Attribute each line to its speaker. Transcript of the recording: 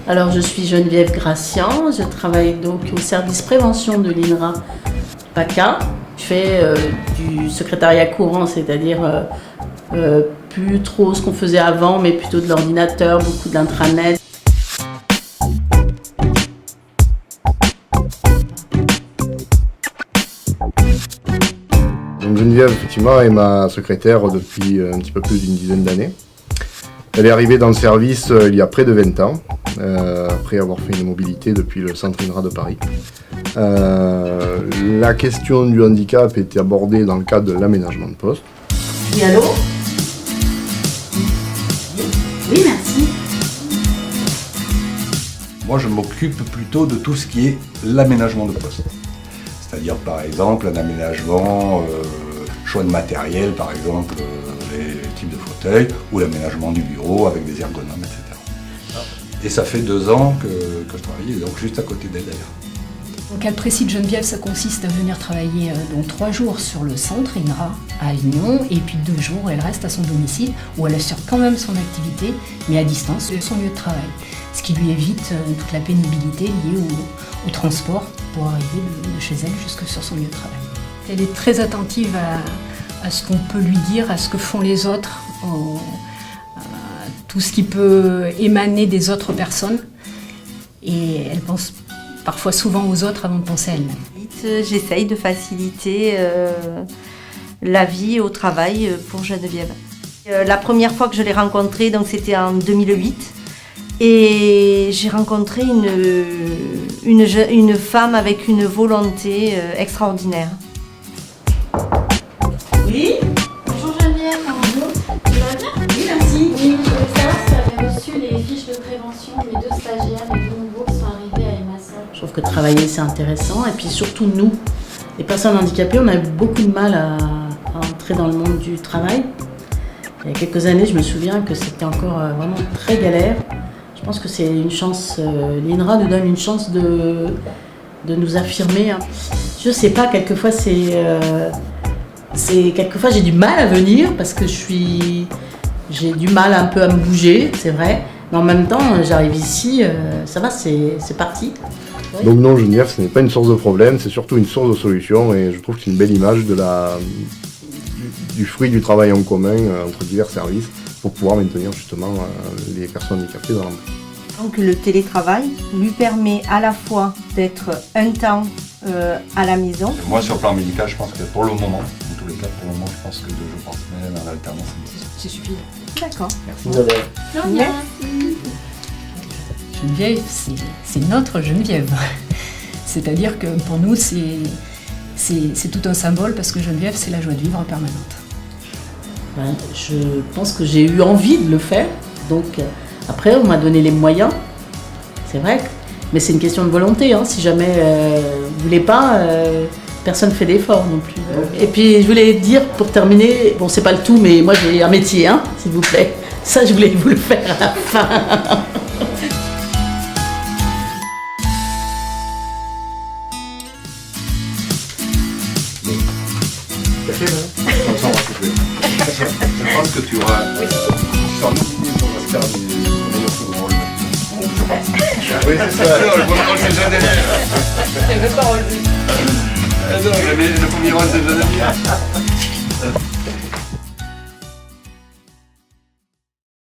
Speaker 1: Alors je suis Geneviève Gracian, je travaille donc au service prévention de l'INRA PACA. Je fais du secrétariat courant, c'est-à-dire plus trop ce qu'on faisait avant, mais plutôt de l'ordinateur, beaucoup d'intranet.
Speaker 2: Donc Geneviève, effectivement, est ma secrétaire depuis un petit peu plus d'une dizaine d'années. Elle est arrivée dans le service il y a près de 20 ans, après avoir fait une mobilité depuis le centre INRA de Paris. La question du handicap était abordée dans le cadre de l'aménagement de poste.
Speaker 1: Oui, allô? Oui, merci.
Speaker 3: Moi, je m'occupe plutôt de tout ce qui est l'aménagement de poste. C'est-à-dire, par exemple, un aménagement, choix de matériel, par exemple, les types de fauteuils, ou l'aménagement du bureau avec des ergonomes, etc. Et ça fait 2 ans que je travaille, donc juste à côté d'elle d'ailleurs.
Speaker 4: Donc, elle précise Geneviève, ça consiste à venir travailler donc 3 jours sur le centre INRA à Avignon, et puis 2 jours, elle reste à son domicile, où elle assure quand même son activité, mais à distance de son lieu de travail. Ce qui lui évite toute la pénibilité liée au transport pour arriver de chez elle jusque sur son lieu de travail. Elle est très attentive à ce qu'on peut lui dire, à ce que font les autres, à tout ce qui peut émaner des autres personnes. Et elle pense parfois souvent aux autres avant de penser à elle-même.
Speaker 5: J'essaye de faciliter la vie au travail pour Geneviève. La première fois que je l'ai rencontrée, donc c'était en 2008. Et j'ai rencontré une femme avec une volonté extraordinaire.
Speaker 1: Oui?
Speaker 6: Bonjour Geneviève, comment vous? Tu vas bien?
Speaker 1: Oui, merci.
Speaker 6: Oui, je voulais savoir si tu avais reçu les fiches de prévention de mes 2 stagiaires, les 2 nouveaux qui sont arrivés à Emassol.
Speaker 1: Je trouve que travailler c'est intéressant, et puis surtout nous, les personnes handicapées, on a eu beaucoup de mal à entrer dans le monde du travail. Il y a quelques années, je me souviens que c'était encore vraiment très galère. Je pense que c'est une chance, l'INRA nous donne une chance de nous affirmer. Je sais pas, quelquefois quelquefois j'ai du mal à venir parce que j'ai du mal un peu à me bouger, c'est vrai. Mais en même temps, j'arrive ici, ça va, c'est parti. Oui.
Speaker 2: Donc non, Geneviève, ce n'est pas une source de problème, c'est surtout une source de solution, et je trouve que c'est une belle image du fruit du travail en commun entre divers services pour pouvoir maintenir justement les personnes handicapées dans l'emploi.
Speaker 5: Donc le télétravail lui permet à la fois d'être un temps à la maison.
Speaker 3: Moi, sur le plan médical, je pense que pour le moment, en tous les cas, pour le moment, je pense que 2 jours par semaine en alternance,
Speaker 4: C'est suffisant.
Speaker 5: D'accord.
Speaker 2: Merci Isabelle.
Speaker 5: Merci.
Speaker 4: Geneviève, c'est notre Geneviève. C'est-à-dire que pour nous, c'est tout un symbole parce que Geneviève, c'est la joie de vivre en permanente.
Speaker 1: Ben, je pense que j'ai eu envie de le faire, donc après on m'a donné les moyens, c'est vrai, mais c'est une question de volonté, hein. Si jamais vous ne voulez pas, personne ne fait d'effort non plus. Et puis je voulais dire pour terminer, bon c'est pas le tout, mais moi j'ai un métier, hein, s'il vous plaît, ça je voulais vous le faire à la fin.
Speaker 3: je pense que tu auras... Sans nous, on va se faire du meilleur rôle.
Speaker 2: Oui, c'est ça.
Speaker 3: Non, le premier rôle, c'est Geneviève. Elle veut pas relever. Non, le premier rôle, c'est Geneviève.